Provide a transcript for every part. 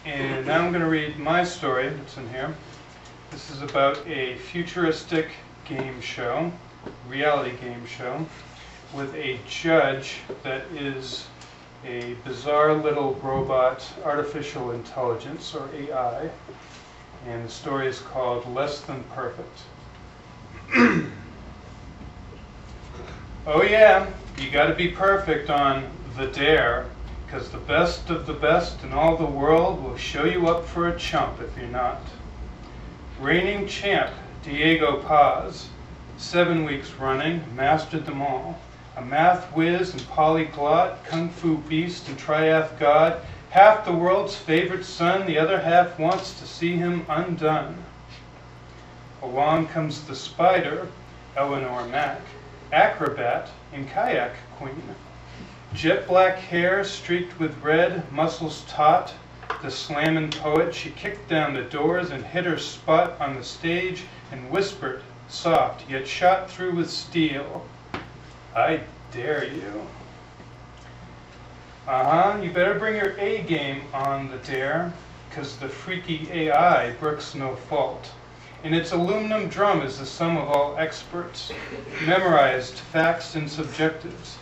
And now I'm going to read my story that's in here. This is about a futuristic game show, reality game show, with a judge that is a bizarre little robot, artificial intelligence, or AI. And the story is called Less Than Perfect. Oh yeah, you gotta be perfect on The Dare, because the best of the best in all the world will show you up for a chump if you're not. Reigning champ, Diego Paz, 7 weeks running, mastered them all. A math whiz and polyglot, kung fu beast and triath god, half the world's favorite son, the other half wants to see him undone. Along comes the spider, Eleanor Mack, acrobat and kayak queen. Jet black hair streaked with red, muscles taut. The slammin' poet, she kicked down the doors and hit her spot on the stage and whispered, soft, yet shot through with steel, I dare you. You better bring your A game on The Dare, 'cause the freaky AI brooks no fault. And its aluminum drum is the sum of all experts, memorized facts and subjectives.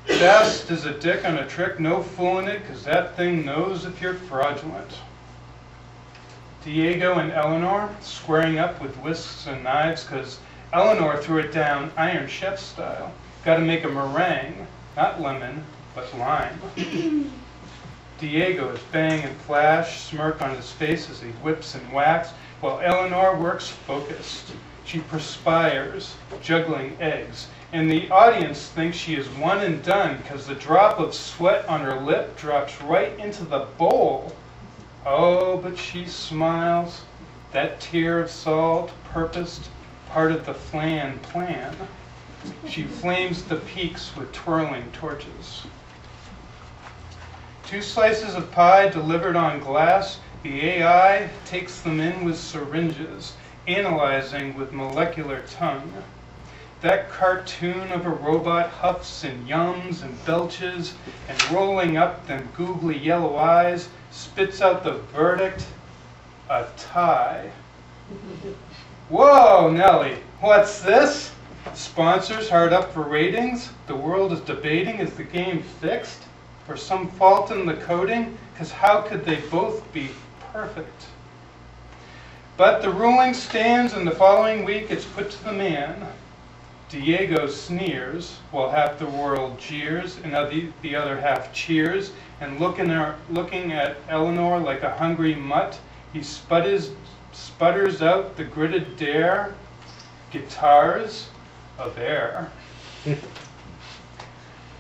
Fast as a dick on a trick, no fooling it, 'cause that thing knows if you're fraudulent. Diego and Eleanor squaring up with whisks and knives, 'cause Eleanor threw it down Iron Chef style. Got to make a meringue, not lemon, but lime. Diego is bang and flash, smirk on his face as he whips and whacks, while Eleanor works focused. She perspires, juggling eggs, and the audience thinks she is one and done because the drop of sweat on her lip drops right into the bowl. Oh, but she smiles. That tear of salt, purposed, part of the flan plan. She flames the peaks with twirling torches. 2 slices of pie delivered on glass, the AI takes them in with syringes, analyzing with molecular tongue. That cartoon of a robot huffs and yums and belches, and rolling up them googly yellow eyes, spits out the verdict, a tie. Whoa, Nelly, what's this? Sponsors hard up for ratings? The world is debating, is the game fixed? Or some fault in the coding? 'Cause how could they both be perfect? But the ruling stands, and the following week it's put to the man. Diego sneers, while half the world jeers, and the other half cheers, and looking at Eleanor like a hungry mutt, he sputters out the gritted dare, guitars of air.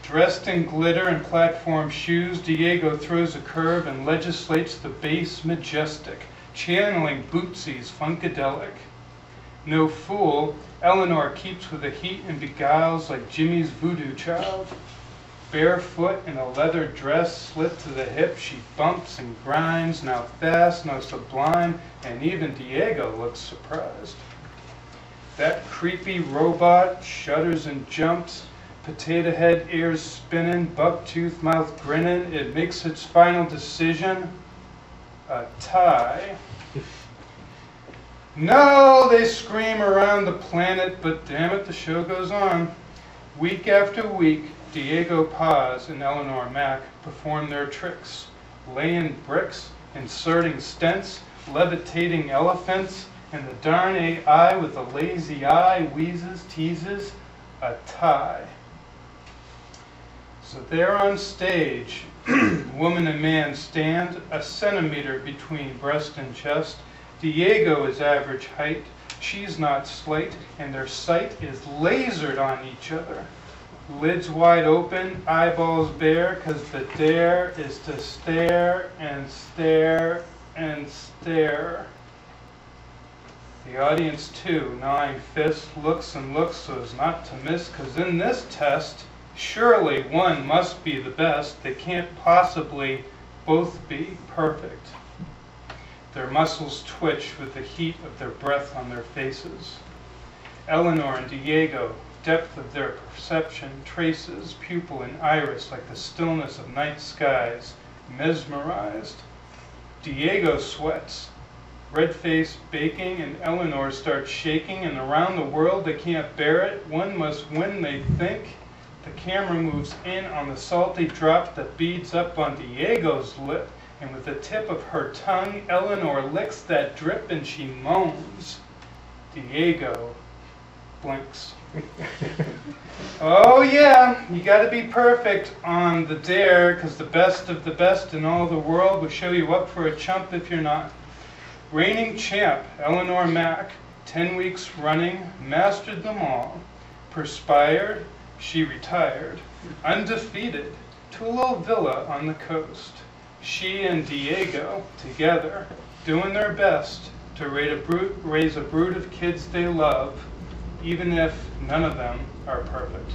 Dressed in glitter and platform shoes, Diego throws a curve and legislates the bass majestic, channeling Bootsy's Funkadelic. No fool, Eleanor keeps with the heat and beguiles like Jimmy's voodoo child. Barefoot in a leather dress slit to the hip, she bumps and grinds, now fast, now sublime, and even Diego looks surprised. That creepy robot shudders and jumps, potato head ears spinning, bucktooth mouth grinning. It makes its final decision, a tie. No, they scream around the planet, but damn it, the show goes on. Week after week, Diego Paz and Eleanor Mack perform their tricks, laying bricks, inserting stents, levitating elephants, and the darn AI with the lazy eye wheezes, teases, a tie. So there on stage, woman and man stand a centimeter between breast and chest. Diego is average height, she's not slight, and their sight is lasered on each other. Lids wide open, eyeballs bare, 'cause the dare is to stare and stare and stare. The audience too, gnawing fists, looks and looks so as not to miss, 'cause in this test, surely one must be the best. They can't possibly both be perfect. Their muscles twitch with the heat of their breath on their faces. Eleanor and Diego, depth of their perception, traces pupil and iris like the stillness of night skies, mesmerized. Diego sweats. Red face baking, and Eleanor starts shaking, and around the world they can't bear it. One must win, they think. The camera moves in on the salty drop that beads up on Diego's lip, and with the tip of her tongue, Eleanor licks that drip and she moans. Diego blinks. Oh yeah, you gotta be perfect on the dare, because the best of the best in all the world will show you up for a chump if you're not. Reigning champ, Eleanor Mack, 10 weeks running, mastered them all. Perspired, she retired, undefeated, to a little villa on the coast. She and Diego, together, doing their best to raise a brood of kids they love, even if none of them are perfect.